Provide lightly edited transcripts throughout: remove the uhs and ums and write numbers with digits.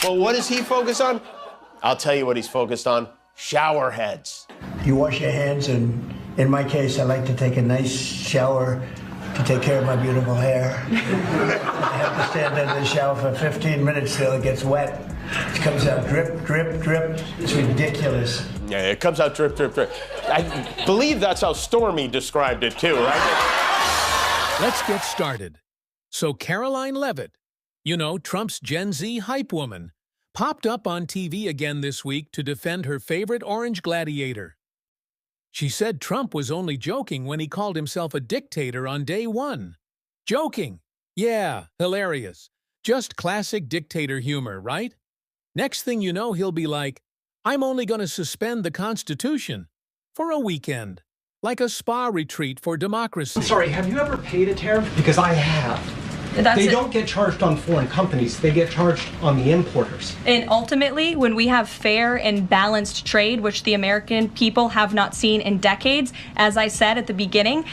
Well, what does he focus on? I'll tell you what he's focused on. Shower heads. You wash your hands, and in my case, I like to take a nice shower to take care of my beautiful hair. I have to stand under the shower for 15 minutes till it gets wet. It comes out drip, drip, drip. It's ridiculous. Yeah, it comes out drip, drip, drip. I believe that's how Stormy described it too, right? Let's get started. So Karoline Leavitt, you know, Trump's Gen Z hype woman, popped up on TV again this week to defend her favorite orange gladiator. She said Trump was only joking when he called himself a dictator on day one. Joking? Yeah, hilarious. Just classic dictator humor, right? Next thing you know, he'll be like, I'm only going to suspend the Constitution for a weekend, like a spa retreat for democracy. I'm sorry, have you ever paid a tariff? Because I have. They don't get charged on foreign companies, they get charged on the importers. And ultimately, when we have fair and balanced trade, which the American people have not seen in decades, as I said at the beginning,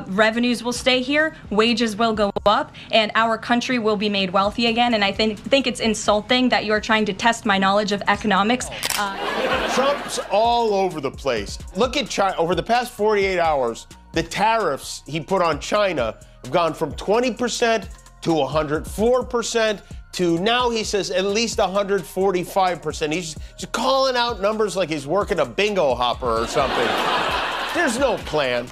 revenues will stay here, wages will go up, and our country will be made wealthy again. And I think it's insulting that you're trying to test my knowledge of economics. Trump's all over the place. Look at China. Over the past 48 hours, the tariffs he put on China have gone from 20% to 104% to now he says at least 145%. He's just calling out numbers like he's working a bingo hopper or something. There's no plan.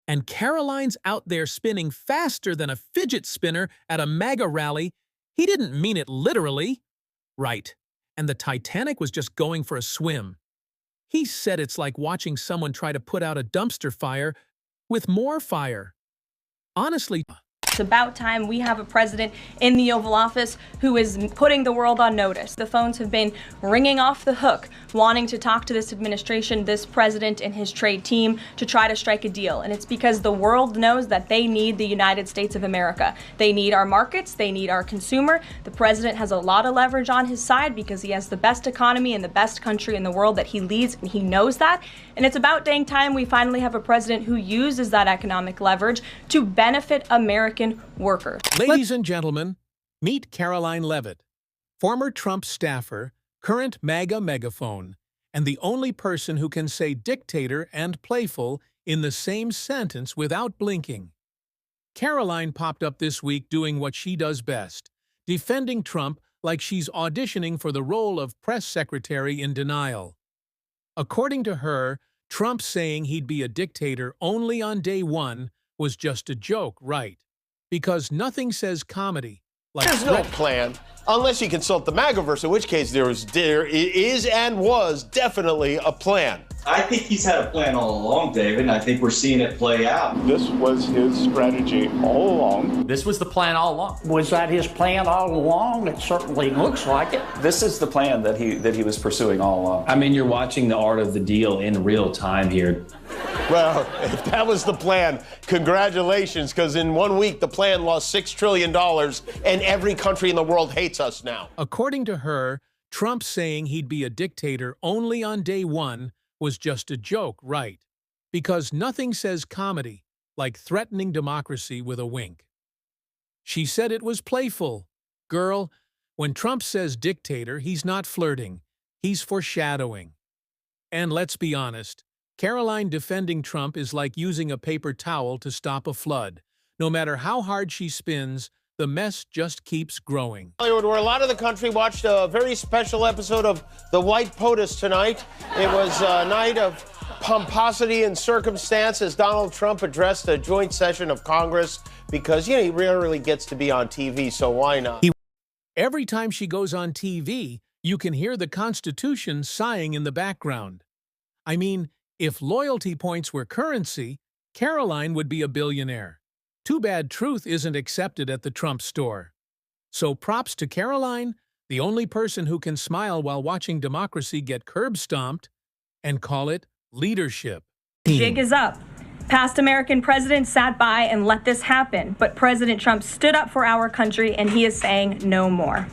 And Karoline's out there spinning faster than a fidget spinner at a MAGA rally. He didn't mean it literally. Right. And the Titanic was just going for a swim. He said it's like watching someone try to put out a dumpster fire with more fire. Honestly, it's about time we have a president in the Oval Office who is putting the world on notice. The phones have been ringing off the hook, wanting to talk to this administration, this president and his trade team to try to strike a deal. And it's because the world knows that they need the United States of America. They need our markets, they need our consumer. The president has a lot of leverage on his side because he has the best economy and the best country in the world that he leads, and he knows that. And it's about dang time we finally have a president who uses that economic leverage to benefit American workers. Ladies and gentlemen, meet Karoline Leavitt, former Trump staffer, current MAGA megaphone, and the only person who can say dictator and playful in the same sentence without blinking. Karoline popped up this week doing what she does best, defending Trump like she's auditioning for the role of press secretary in denial. According to her, Trump saying he'd be a dictator only on day one was just a joke, right? Because nothing says comedy like there's no plan unless you consult the MAGAverse, in which case there is and was definitely a plan. I think he's had a plan all along, David, and I think we're seeing it play out. This was his strategy all along. This was the plan all along. Was that his plan all along? It certainly looks like it. This is the plan that he was pursuing all along. I mean, you're watching the art of the deal in real time here. Well, if that was the plan, congratulations, because in 1 week the plan lost $6 trillion and every country in the world hates us now. According to her, Trump saying he'd be a dictator only on day one was just a joke, right? Because nothing says comedy like threatening democracy with a wink. She said it was playful. Girl, when Trump says dictator, he's not flirting. He's foreshadowing. And let's be honest, Karoline defending Trump is like using a paper towel to stop a flood. No matter how hard she spins, the mess just keeps growing. Hollywood, where a lot of the country watched a very special episode of The White POTUS tonight. It was a night of pomposity and circumstance as Donald Trump addressed a joint session of Congress because, you know, he rarely gets to be on TV, so why not? Every time she goes on TV, you can hear the Constitution sighing in the background. I mean, if loyalty points were currency, Karoline would be a billionaire. Too bad truth isn't accepted at the Trump store. So props to Karoline, the only person who can smile while watching democracy get curb-stomped, and call it leadership. Jig is up. Past American presidents sat by and let this happen, but President Trump stood up for our country, and he is saying no more.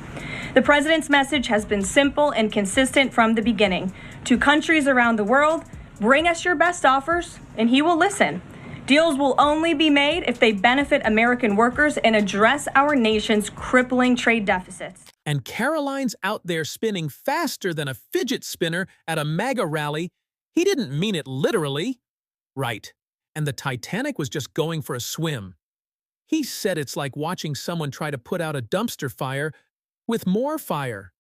The president's message has been simple and consistent from the beginning. To countries around the world, bring us your best offers, and he will listen. Deals will only be made if they benefit American workers and address our nation's crippling trade deficits. And Karoline's out there spinning faster than a fidget spinner at a MAGA rally. He didn't mean it literally. Right. And the Titanic was just going for a swim. He said it's like watching someone try to put out a dumpster fire with more fire.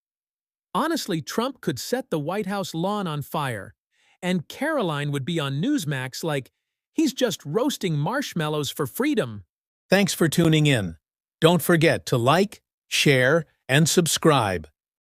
Honestly, Trump could set the White House lawn on fire, and Karoline would be on Newsmax like he's just roasting marshmallows for freedom. Thanks for tuning in. Don't forget to like, share, and subscribe.